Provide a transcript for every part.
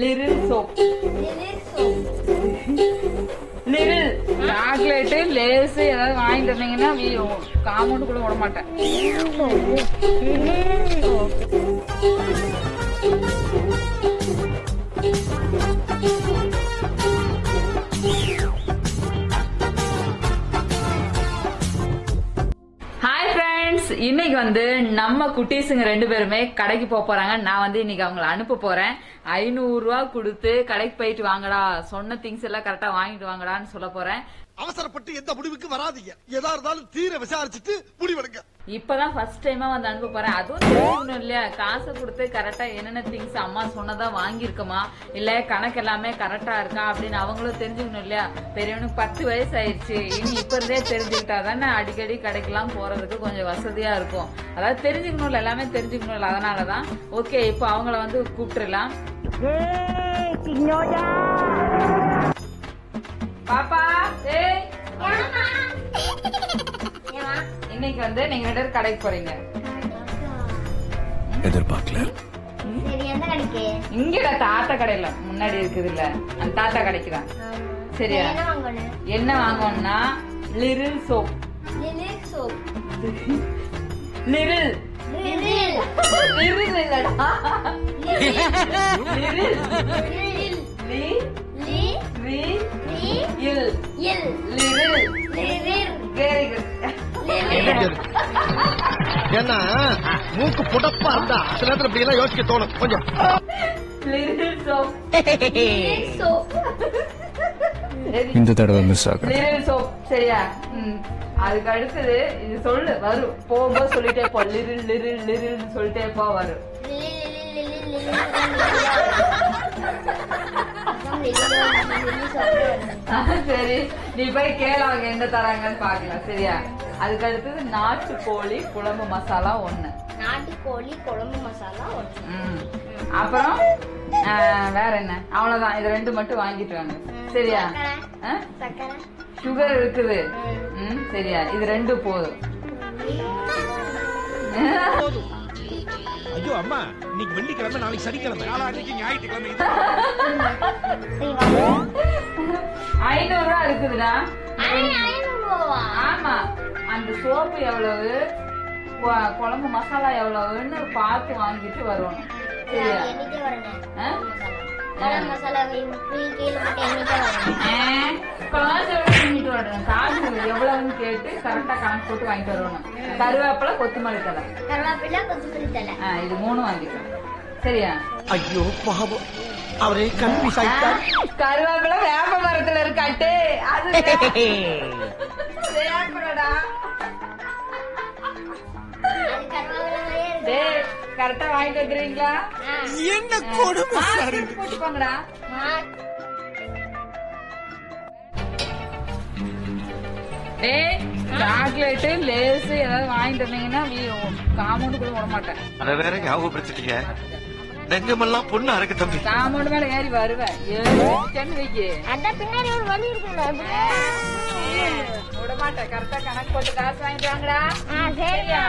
Liril soap Liril chocolate Lay's ஏதாவது வாங்கிட்டு வந்தீங்கன்னா காமௌண்ட் கூட விட மாட்டேன். இன்னைக்கு நம்ம குட்டீஸுங்க 2 பேருமே கடைக்கு போறாங்க. நான் இன்னைக்கு அவங்களை அனுப்ப போறேன். 500 ரூபா கொடுத்து கடைக்கு போயிட்டு வாங்கடா, சொன்ன திங்ஸ் எல்லாம் கரெக்டா வாங்கிட்டு வாங்கடான்னு சொல்ல போறேன். அவசரப்பட்டு எந்த முடிவுக்கு வராதீங்க, எதா இருந்தாலும் தீர விசாரிச்சுட்டு முடிவெடுங்க. இப்பதான் ஃபர்ஸ்ட் டைமா அனுப்ப போறேன். அதுவும் தெரிஞ்சுக்கணும் இல்லையா, காசை கொடுத்து கரெக்டா என்னென்ன திங்ஸ் அம்மா சொன்னதா வாங்கியிருக்கமா இல்ல கணக்கு எல்லாமே கரெக்டா இருக்கா அப்படின்னு அவங்களும் தெரிஞ்சுக்கணும் இல்லையா. பெரியவனுக்கு 10 வயசு ஆயிடுச்சு. இனி இப்ப இருந்தே தெரிஞ்சுக்கிட்டா தானே அடிக்கடி கடைக்கெல்லாம் போறதுக்கு கொஞ்சம் வசதியா இருக்கும். அதாவது தெரிஞ்சுக்கணும்ல, எல்லாமே தெரிஞ்சுக்கணும்ல. அதனாலதான் ஓகே இப்ப அவங்கள கூப்பிட்டுலாம். பாப்பா இன்னைக்கு நீங்க 2 பேரும் கடைக்கு போறீங்க. எதிர்பார்க்கல. இங்கடா தாத்தா கடையில முன்னாடி இருக்குது இல்ல, அந்த தாத்தா கடைக்கு தான். சரியா? என்ன வாங்கணும்னா லிரில் சோப். லிரில் லிரில் இல்லடா, லிரில் ஏன்னா மூக்கு புடப்பா இருந்தா சில நேரத்துல இப்படி எல்லாம் யோசிக்க தோணும் கொஞ்சம். இந்த தடவை மிஸ் ஆகும். லிரில் சோப் சரியா? அதுக்கு அடுத்தது இது சொல்லு வரும், போகும்போது சொல்லிட்டே போ. லிரில் லிரில் லிரில் சொல்லிட்டே போ, வரும். சரி, நீ போய் கேள அவங்க என்ன தராங்கன்னு பாக்கலாம். சரியா? அதுக்கு அடுத்தது நாட்டுக்கோழி குழம்பு மசாலா 1. நாட்டுக்கோழி குழம்பு மசாலா 1. அப்புறம் வேற என்ன? அவ்வளவுதான். இது 2 மட்டும் வாங்கிட்டு வாங்க. சரியா? சுகர் இருக்குது. சரியா? இது 2 போதும். ஐயோ அம்மா, இன்னைக்கு வெள்ளிக்கிழமை, நாளைக்கு சனிக்கிழமை, நாளைக்கு ஞாயிற்றுக்கிழமை. 500 ரூபா இருக்குதுடா. ஆமா, அந்த சோப்பு எவ்வளவு, குழம்பு மசாலா எவ்வளவுன்னு பார்த்து வாங்கிட்டு வருவோம். சரியா? காசு எவ்வளவுன்னு கேட்டு கரெக்டா கணக்கு போட்டு வாங்கிட்டு வருவோம். கருவேப்பிலை கொத்தமல்லி தலை, இது 3 வாங்கிக்கலாம். சரியா? ஐயோ பாவம், அவரே கன்ஃபியூஸ் ஆயிட்டார். கருவேப்பிலை வேப்ப மரத்துல இருக்காட்டு, அது வேப்படா. கரெக்டா வாங்கிட்டு வந்துருவீங்களா? என்ன கொடுமை போட்டு போங்கடா. சாக்லேட்டு லேஸ் ஏதாவது வாங்கிட்டு வந்தீங்கன்னா காமௌண்ட் கூட விட மாட்டேன். அத வேற ஞாபகப்படுத்திட்டீங்க. நெஞ்சமெல்லாம் பொண்ணு அறக்கு தம்பி. காமௌண்ட் மேல ஏறி வருவேன். வைக்க விட மாட்டேன். கரெக்டா கணக்கு போட்டு காசு வாங்கிட்டு வாங்கடா. சரியா?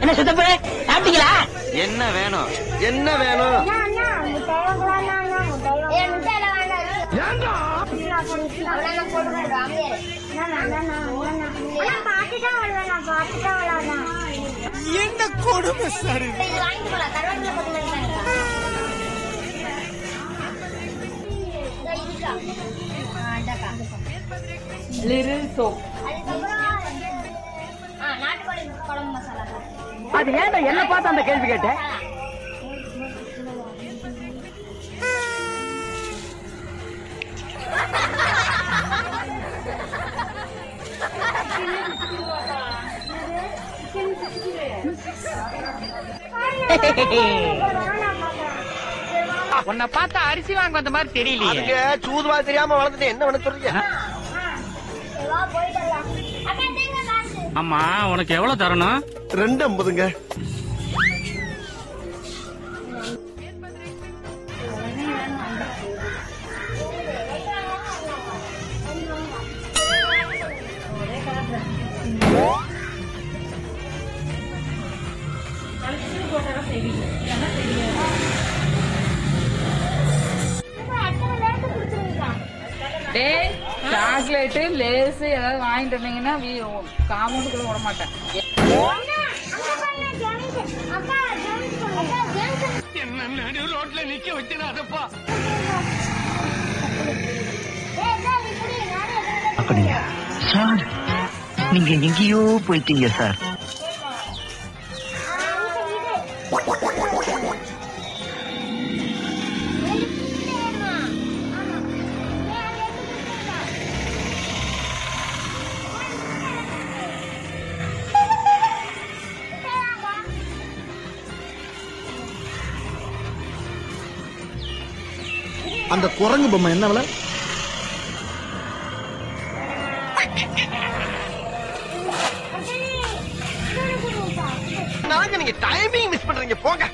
என்ன சுத்தப்ப சாப்பிட்டீங்களா? என்ன வேணும்? என்ன வேணும்? என்ன கொடுமை சார். Liril soap. அது ஏன்டா என்ன பார்த்து அந்த கேள்வி கேட்ட? உன்னை பார்த்தா அரிசி வாங்க வந்த மாதிரி தெரியலையே. சூதுவா தெரியாம வளர்ந்துட்டு என்ன பண்ண சொல்றீங்க? அம்மா உனக்கு எவ்வளவு தரணும்? 2.50ங்க. டேய் சாக்லேட்டு லேஸ் ஏதாவது வாங்கிட்டு வந்தீங்கன்னா காம்பவுண்டுக்குள்ள விட மாட்டேன். என்ன ரோட்ல நிக்க வச்சிடாதப்பா. அப்படியா சார்? நீங்க எங்கேயோ போயிட்டீங்க சார். அந்த குரங்கு பொம்மை என்ன விலை? நீங்க டைமிங் மிஸ் பண்றீங்க போங்க.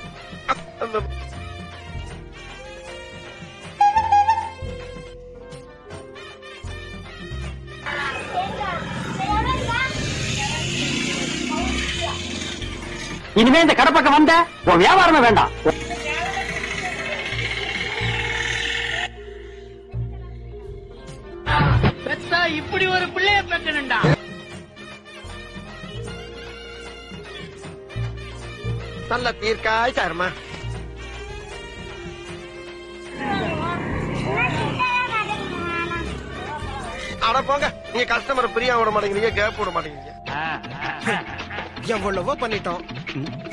இனிமே இந்த கடை பக்கம் வந்த உன் வியாபாரமே வேண்டாம். பெத்தா இப்படி ஒரு பிள்ளைய பெற்றனுண்டா. நல்ல தீர்க்காய் சாருமா. அட போங்க, நீங்க கஸ்டமர் பிரியா விட மாட்டேங்கிறீங்க, கேப் விட மாட்டேங்கிறீங்க. எவ்வளவோ பண்ணிட்டோம்,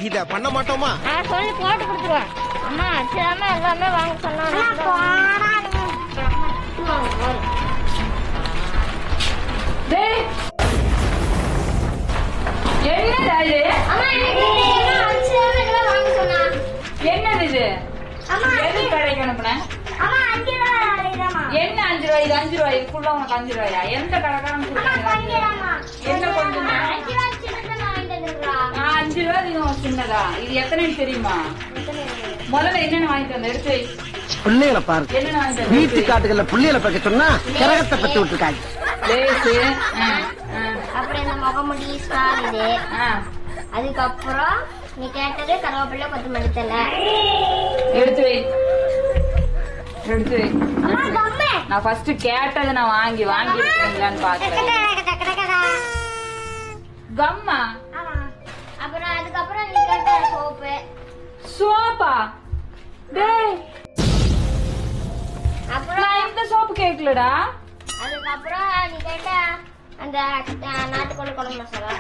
இத பண்ண மாட்டோமா? சொல்லி போட்டு கொடுத்துருவேன். அம்மா அச்சாம எல்லாமே வாங்க சொன்னாங்க. என்னடா இது? என்னது இது? எது கடைக்கு அனுப்புனேன்? என்ன 5 ரூபாய்? இது 5 ரூபாய் ஃபுல்லா உனக்கு 5 ரூபாயா? எந்த கடைக்காரன் என்ன பண்ணுங்க? 5 ரூபாய் இது சின்னதா? இது எத்தனை தெரியுமா? முதல்ல என்னென்ன வாங்கிட்டு வந்த எடுத்து பிள்ளைகளை பாரு. என்னென்ன வாங்கிட்டு வீட்டு காட்டுகள்ல பிள்ளைகளை பார்க்க சொன்னா கிரகத்தை பத்தி விட்டுருக்காங்க. அப்புறம் இந்த முகமுடி ஸ்டார் இது. அதுக்கப்புறம் நீ கேட்டது கருவேப்பிள்ளை கொத்தமல்லி தலை. எடுத்து வை, எடுத்து வை. நான் ஃபர்ஸ்ட் கேட்டதை நான் வாங்கி இருக்கீங்களான்னு பாக்குறேன். கம்மா. அப்புறம் அதுக்கப்புறம் நீ கேட்ட சோப்பு. சோப்பா? டேய் அப்புறம் நான் இந்த சோப்பு கேக்கலடா. அதுக்கப்புறம் நீ கேட்ட அந்த நாட்டுக்கோழி குழம்பு மசாலா.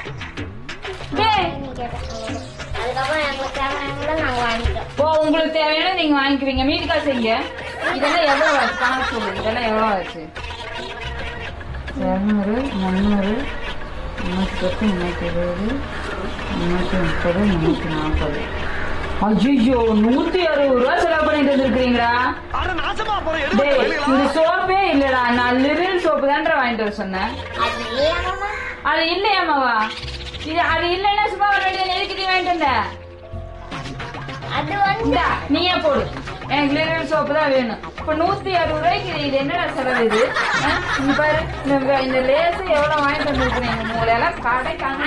டேய் நீ கேட்ட அதுக்கப்புறம் எங்களுக்கு தேவையான நாங்க வாங்கிட்டோம். ஓ, உங்களுக்கு தேவையான நீங்க வாங்கிக்குவீங்க. மீதி காசு எங்க? இதெல்லாம் எவ்வளவு ஆச்சு கணக்கு சொல்லு. இதெல்லாம் எவ்வளவு ஆச்சு? 200, 300, 310, 320, 330, 340. ஐயோ, 160 ரூபா செலவு பண்ணிட்டு வந்துருக்கீங்களா? இந்த சோப்பே இல்லடா, நான் லிரில் சோப்பு தான்டா வாங்கிட்டு வர சொன்னேன். அது இல்லையாமாவா? இது அது இல்லன்னா சும்மா வர வேண்டிய எதுக்கு வாங்கிட்டு வந்த? நீயே போடு, எனக்கு லிரில் சோப்பு தான் வேணும். இப்ப 160 ரூபாய்க்கு இது என்னடா செலவு? இது நீ பாரு, இந்த லேசு எவ்வளவு வாங்கிட்டு வந்துருக்கீங்க. மூளையெல்லாம் கடைக்காங்க.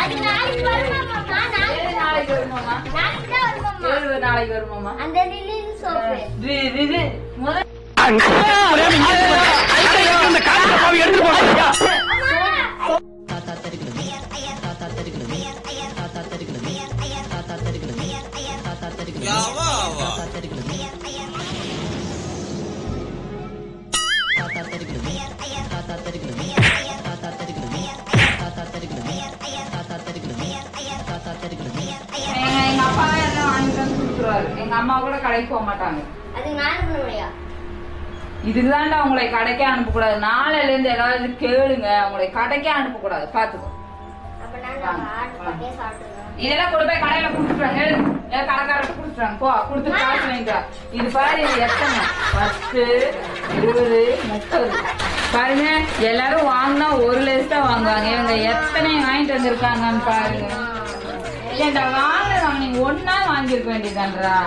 நாளைக்கு வருமாமா? நாளைக்கு வருமாமா? அந்த லிரில் சோப்பு முதல் எங்க அப்பா எல்லாம் வாங்கிட்டு வந்து கொடுத்துருவாரு. எங்க அம்மா கூட கடைக்கு போக மாட்டாங்க. இதுதான்டா உங்களை கடைக்கே அனுப்பக்கூடாது. நாளையில இருந்து ஏதாவது கேளுங்க, உங்களை கடைக்கே அனுப்பக்கூடாது. பாத்துக்கோ. இதெல்லாம் கொண்டு போய் கடையில குடுத்துட்டாங்க, கடைக்காரட்டு குடுத்துட்டாங்க. போ, கொடுத்து காசு வாங்கிக்கா. இது பாரு, இது எத்தனை? 10, 20, 30 பாருங்க. எல்லாரும் வாங்கினா ஒரு லேஸ் தான் வாங்குவாங்க. இவங்க எத்தனை வாங்கிட்டு வந்திருக்காங்கன்னு பாருங்க. ஏண்டா வாங்க, நீங்க ஒன்னா வாங்கிருக்க வேண்டியதான்றா.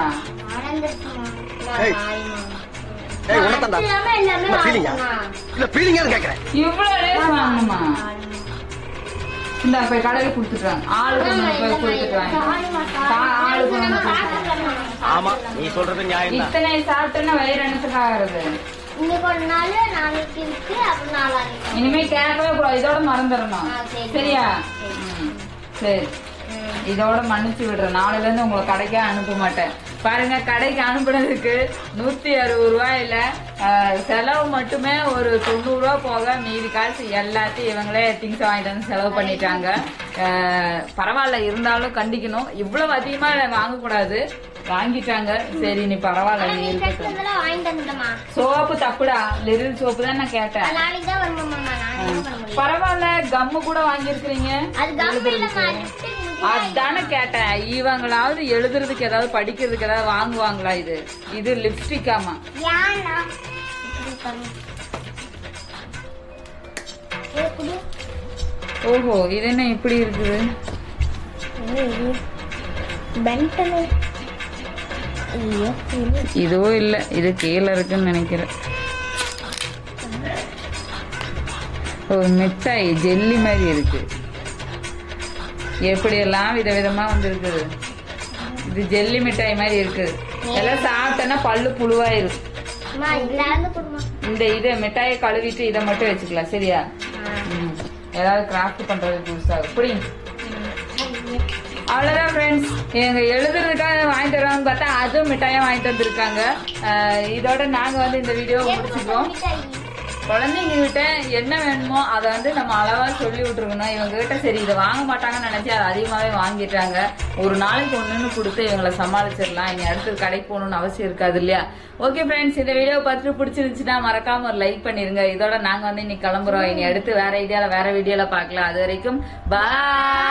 இவ்வளவு லேஸ் வாங்கணுமா? இந்த போய் கடையில குடுத்துட்டாங்க. ஆளுக்கு போய் கொடுத்துட்டாங்க. ஆளுக்கு ஆமா, நீ சொல்றது நியாயம். இத்தனை சாப்பிட்டோன்னா வயிறு என்னத்துக்கு ஆகுறது? இன்னைக்கு ஒரு நாள் நாளைக்கு இருக்கு அப்புறம் நாளானிக்கு. இனிமே கேட்கவே கூடாது, இதோட மறந்துடணும். சரி. சரியா? சரி, இதோட மன்னிச்சு விடுறேன். நாளைல இருந்து உங்களை கடைக்கே அனுப்ப மாட்டேன். பாருங்க, கடைக்கு அனுப்புனதுக்கு 160 ரூபாயில செலவு மட்டுமே ஒரு 90 ரூபா போக மீதி காசு எல்லாத்தையும் இவங்களே திங்ஸ் வாங்கிட்டு வந்து செலவு பண்ணிட்டாங்க. பரவாயில்ல, இருந்தாலும் கண்டிக்கணும். இவ்வளவு அதிகமா வாங்கக்கூடாது, வாங்கிட்டாங்க. சரி, நீ பரவாயில்ல, நீ இருக்கட்டும். வாங்கிட்டு வந்துட்டோமா? சோப்பு தப்புடா, லிரில் சோப்பு தான் நான் கேட்டேன். நாளைக்கு தான் வருமாமா, நான் என்ன பண்ண முடியும்? பரவாயில்ல, கம்மு கூட வாங்கியிருக்கிறீங்க. அது கம்மு இல்லம்மா, லிப்ஸ்டிக். அதானே கேட்டேன். இவங்களாவது எழுதுறதுக்கு ஏதாவது படிக்கிறதுக்கு ஏதாவது வாங்குவாங்களா? இது லிப்ஸ்டிக்காமா? யானா ஓஹோ, இது என்ன இப்படி இருக்குது? இதுவும் இல்ல, இது கீழே இருக்குன்னு நினைக்கிறேன். ஒரு மிட்டாய் ஜெல்லி மாதிரி இருக்கு. எப்படி எல்லாம் விதவிதமா வந்து இருக்குது. இது ஜெல்லி மிட்டாய் மாதிரி இருக்கு. எல்லாம் சாப்பிட்டேன்னா பல்லு புழுவாயிரும். இந்த இதை மிட்டாயை கழுவிட்டு இதை மட்டும் வச்சுக்கலாம். சரியா? ஏதாவது கிராஃப்ட் பண்றது புதுசாக புடி. அவ்வளவுதான் ஃப்ரெண்ட்ஸ், எங்க எழுதுறதுக்காக வாங்கிட்டு வருவாங்கன்னு பார்த்தா அதுவும் மிட்டாயா வாங்கிட்டு வந்திருக்காங்க. இதோட நாங்க வந்து இந்த வீடியோ முடிச்சுக்கிறோம். குழந்தைங்க கிட்ட என்ன வேணுமோ அதை வந்து நம்ம அளவா சொல்லி விட்டுருக்கணும். இவங்க கிட்ட சரி இதை வாங்க மாட்டாங்கன்னு நினைச்சு அதை அதிகமாவே வாங்கிட்டாங்க. ஒரு நாளைக்கு ஒண்ணுன்னு கொடுத்து இவங்களை சமாளிச்சிடலாம். இனி அடுத்து கடைக்கு போகணும்னு அவசியம் இருக்காது இல்லையா? ஓகே ஃப்ரெண்ட்ஸ், இந்த வீடியோ பார்த்துட்டு பிடிச்சிருந்துச்சுன்னா மறக்காம ஒரு லைக் பண்ணிருங்க. இதோட நாங்க வந்து இன்னைக்கு கிளம்புறோம். இனி அடுத்து வேற ஐடியால வேற வீடியோல பார்க்கலாம். அது வரைக்கும் பாய்.